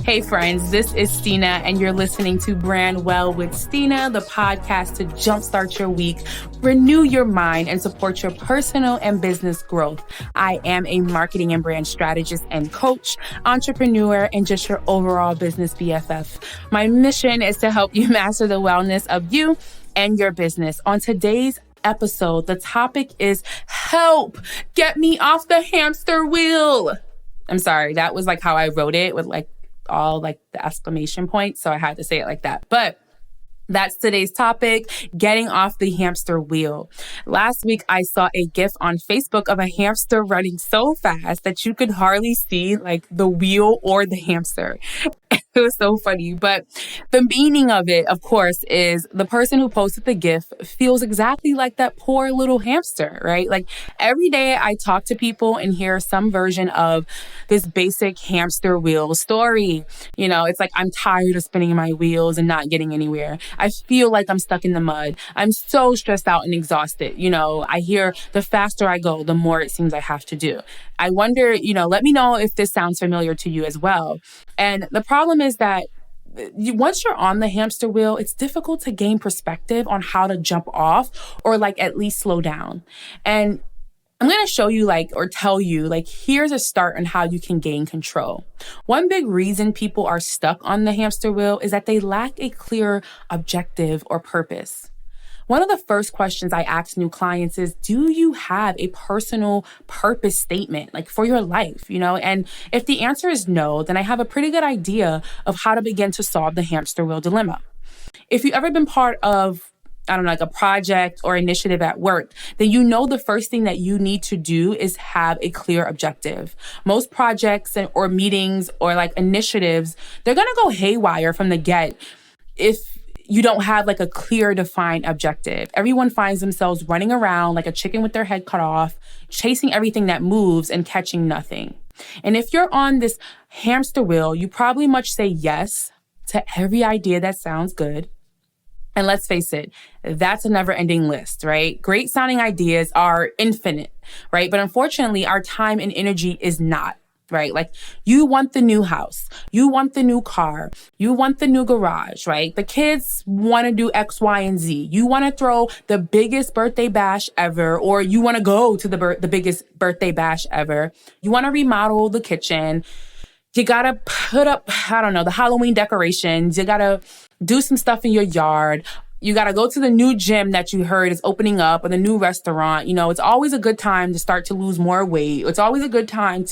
Hey friends, this is Stina and you're listening to Brand Well with Stina, the podcast to jumpstart your week, renew your mind, and support your personal and business growth. I am a marketing and brand strategist and coach, entrepreneur, and just your overall business BFF. My mission is to help you master the wellness of you and your business. On today's episode, the topic is help, get me off the hamster wheel. I'm sorry, that was like how I wrote it with all the exclamation points. So I had to say it like that. But that's today's topic, getting off the hamster wheel. Last week, I saw a GIF on Facebook of a hamster running so fast that you could hardly see the wheel or the hamster. It was so funny. But the meaning of it, of course, is the person who posted the GIF feels exactly like that poor little hamster, right? Every day I talk to people and hear some version of this basic hamster wheel story. It's like, I'm tired of spinning my wheels and not getting anywhere. I feel like I'm stuck in the mud. I'm so stressed out and exhausted. I hear the faster I go, the more it seems I have to do. I wonder, let me know if this sounds familiar to you as well. And the problem is that once you're on the hamster wheel, it's difficult to gain perspective on how to jump off or at least slow down. And I'm going to show you or tell you here's a start on how you can gain control. One big reason people are stuck on the hamster wheel is that they lack a clear objective or purpose. One of the first questions I ask new clients is, do you have a personal purpose statement for your life, And if the answer is no, then I have a pretty good idea of how to begin to solve the hamster wheel dilemma. If you've ever been part of a project or initiative at work, then the first thing that you need to do is have a clear objective. Most projects or meetings or initiatives, they're going to go haywire from the get if you don't have a clear defined objective. Everyone finds themselves running around like a chicken with their head cut off, chasing everything that moves and catching nothing. And if you're on this hamster wheel, you probably much say yes to every idea that sounds good. And let's face it, that's a never-ending list, right? Great sounding ideas are infinite, right? But unfortunately, our time and energy is not. Right? You want the new house, you want the new car, you want the new garage, right? The kids want to do X, Y, and Z. You want to throw the biggest birthday bash ever, or you want to go to the biggest birthday bash ever. You want to remodel the kitchen. You got to put up, the Halloween decorations. You got to do some stuff in your yard. You got to go to the new gym that you heard is opening up or the new restaurant. It's always a good time to start to lose more weight. It's always a good time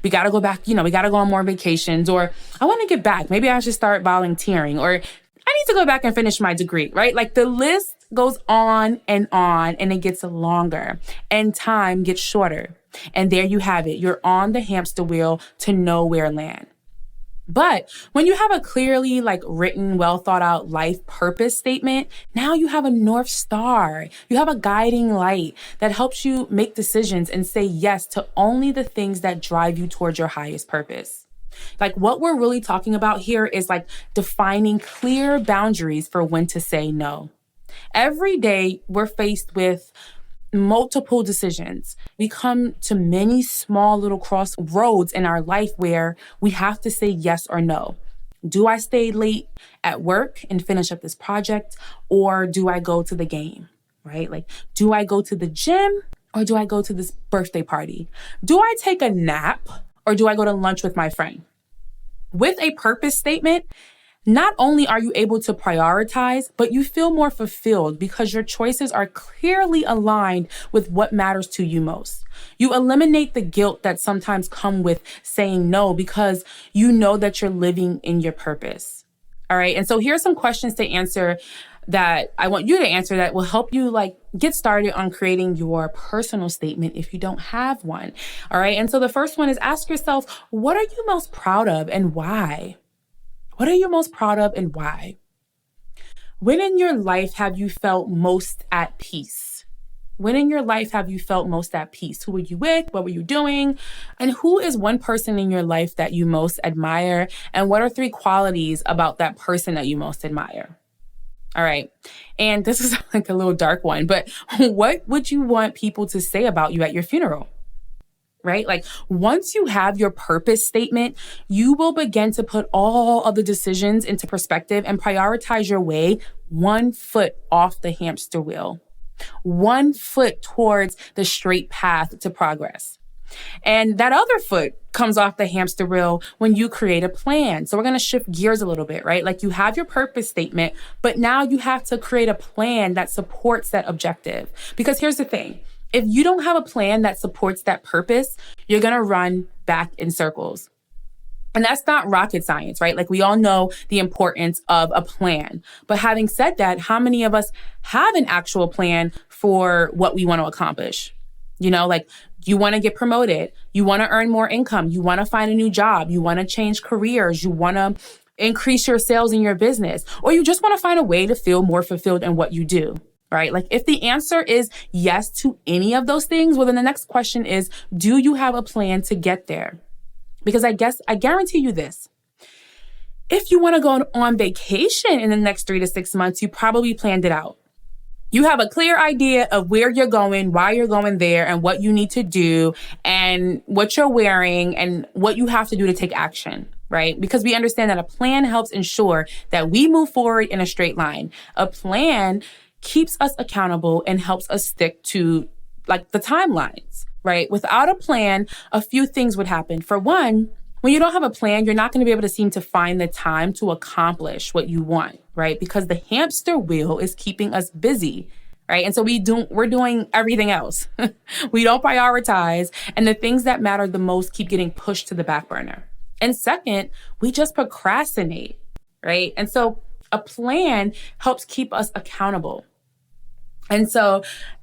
we got to go back, we got to go on more vacations, or I want to get back. Maybe I should start volunteering, or I need to go back and finish my degree, right? The list goes on and it gets longer and time gets shorter. And there you have it. You're on the hamster wheel to nowhere land. But when you have a clearly written, well thought out life purpose statement, now you have a North Star. You have a guiding light that helps you make decisions and say yes to only the things that drive you towards your highest purpose. What we're really talking about here is defining clear boundaries for when to say no. Every day we're faced with multiple decisions. We come to many small little crossroads in our life where we have to say yes or no. Do I stay late at work and finish up this project, or do I go to the game, right? Do I go to the gym, or do I go to this birthday party? Do I take a nap, or do I go to lunch with my friend? With a purpose statement, not only are you able to prioritize, but you feel more fulfilled because your choices are clearly aligned with what matters to you most. You eliminate the guilt that sometimes come with saying no because you know that you're living in your purpose. All right. And so here are some questions to answer that I want you to answer that will help you get started on creating your personal statement if you don't have one. All right. And so the first one is, ask yourself, what are you most proud of and why? What are you most proud of and why? When in your life have you felt most at peace? When in your life have you felt most at peace? Who were you with? What were you doing? And who is one person in your life that you most admire? And what are 3 qualities about that person that you most admire? All right. And this is a little dark one, but what would you want people to say about you at your funeral? right? Like once you have your purpose statement, you will begin to put all of the decisions into perspective and prioritize your way 1 foot off the hamster wheel, 1 foot towards the straight path to progress. And that other foot comes off the hamster wheel when you create a plan. So we're going to shift gears a little bit, right? Like you have your purpose statement, but now you have to create a plan that supports that objective. Because here's the thing. If you don't have a plan that supports that purpose, you're going to run back in circles. And that's not rocket science, right? Like we all know the importance of a plan. But having said that, how many of us have an actual plan for what we want to accomplish? You know, like you want to get promoted, you want to earn more income, you want to find a new job, you want to change careers, you want to increase your sales in your business, or you just want to find a way to feel more fulfilled in what you do, right? Like if the answer is yes to any of those things, well, then the next question is, do you have a plan to get there? Because I guarantee you this. If you want to go on vacation in the next 3 to 6 months, you probably planned it out. You have a clear idea of where you're going, why you're going there, and what you need to do, and what you're wearing, and what you have to do to take action, right? Because we understand that a plan helps ensure that we move forward in a straight line. A plan keeps us accountable and helps us stick to like the timelines, right? Without a plan, a few things would happen. For one, when you don't have a plan, you're not going to be able to seem to find the time to accomplish what you want, right? Because the hamster wheel is keeping us busy, right? And so we're doing everything else. We don't prioritize, and the things that matter the most keep getting pushed to the back burner. And second, we just procrastinate, right? And so a plan helps keep us accountable. And so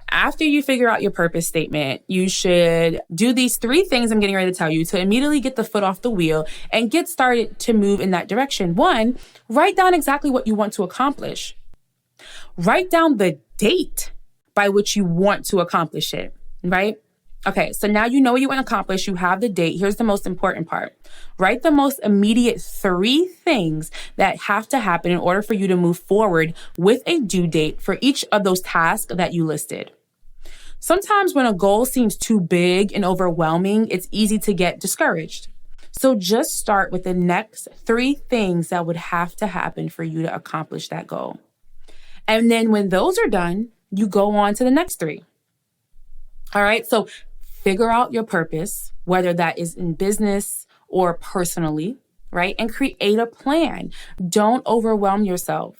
after you figure out your purpose statement, you should do these 3 things I'm getting ready to tell you to immediately get the foot off the wheel and get started to move in that direction. 1, write down exactly what you want to accomplish. Write down the date by which you want to accomplish it, right? Okay, so now you know what you want to accomplish. You have the date. Here's the most important part. Write the most immediate 3 things that have to happen in order for you to move forward with a due date for each of those tasks that you listed. Sometimes when a goal seems too big and overwhelming, it's easy to get discouraged. So just start with the next 3 things that would have to happen for you to accomplish that goal. And then when those are done, you go on to the next 3. All right, so figure out your purpose, whether that is in business or personally, right? And create a plan. Don't overwhelm yourself,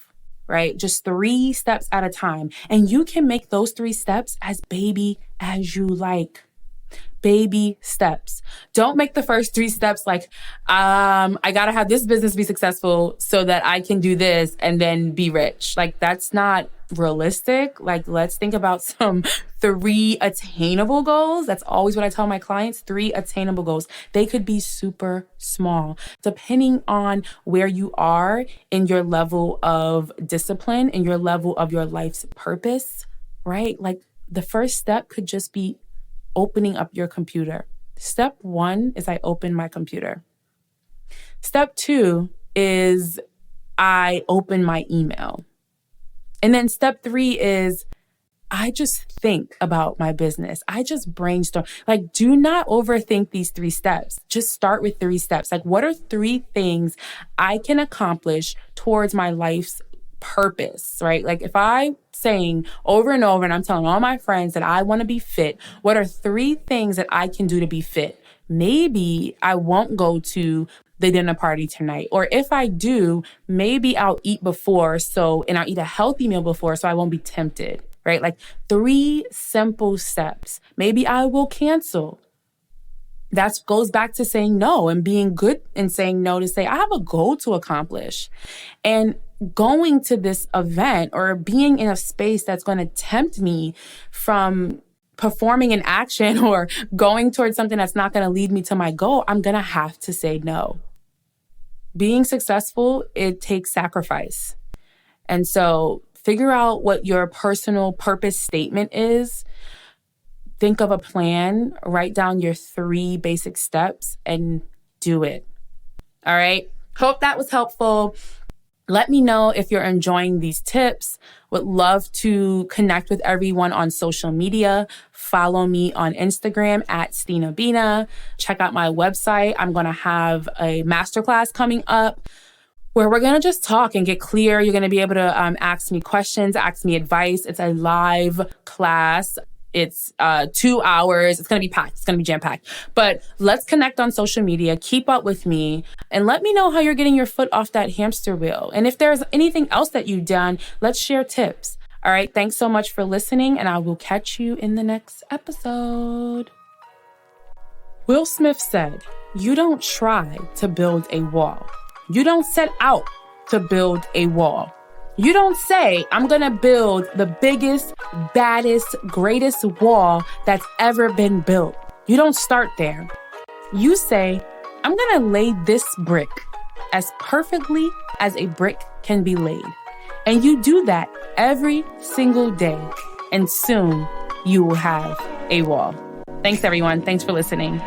right? Just 3 steps at a time. And you can make those 3 steps as baby as you like. Baby steps. Don't make the first 3 steps like, I got to have this business be successful so that I can do this and then be rich. Like, that's not realistic. Like, let's think about some 3 attainable goals. That's always what I tell my clients, 3 attainable goals. They could be super small, depending on where you are in your level of discipline and your level of your life's purpose, right? Like, the first step could just be opening up your computer. Step 1 is I open my computer. Step 2 is I open my email. And then step 3 is I just think about my business. I just brainstorm. Like, do not overthink these 3 steps. Just start with 3 steps. Like, what are 3 things I can accomplish towards my life's purpose, right? Like, if I'm saying over and over, and I'm telling all my friends that I want to be fit, what are 3 things that I can do to be fit? Maybe I won't go to the dinner party tonight. Or if I do, maybe I'll eat before, and I'll eat a healthy meal before so I won't be tempted, right? Like 3 simple steps. Maybe I will cancel. That goes back to saying no and being good and saying no to say, I have a goal to accomplish. And going to this event or being in a space that's going to tempt me from performing an action or going towards something that's not going to lead me to my goal, I'm going to have to say no. Being successful, it takes sacrifice. And so figure out what your personal purpose statement is. Think of a plan, write down your 3 basic steps, and do it. All right. Hope that was helpful. Let me know if you're enjoying these tips. Would love to connect with everyone on social media. Follow me on Instagram at Stina Bina. Check out my website. I'm going to have a masterclass coming up where we're going to just talk and get clear. You're going to be able to ask me questions, ask me advice. It's a live class. It's 2 hours. It's going to be packed. It's going to be jam-packed. But let's connect on social media. Keep up with me and let me know how you're getting your foot off that hamster wheel. And if there's anything else that you've done, let's share tips. All right. Thanks so much for listening, and I will catch you in the next episode. Will Smith said, "You don't try to build a wall. You don't set out to build a wall. You don't say, I'm going to build the biggest, baddest, greatest wall that's ever been built. You don't start there. You say, I'm going to lay this brick as perfectly as a brick can be laid. And you do that every single day. And soon you will have a wall." Thanks, everyone. Thanks for listening.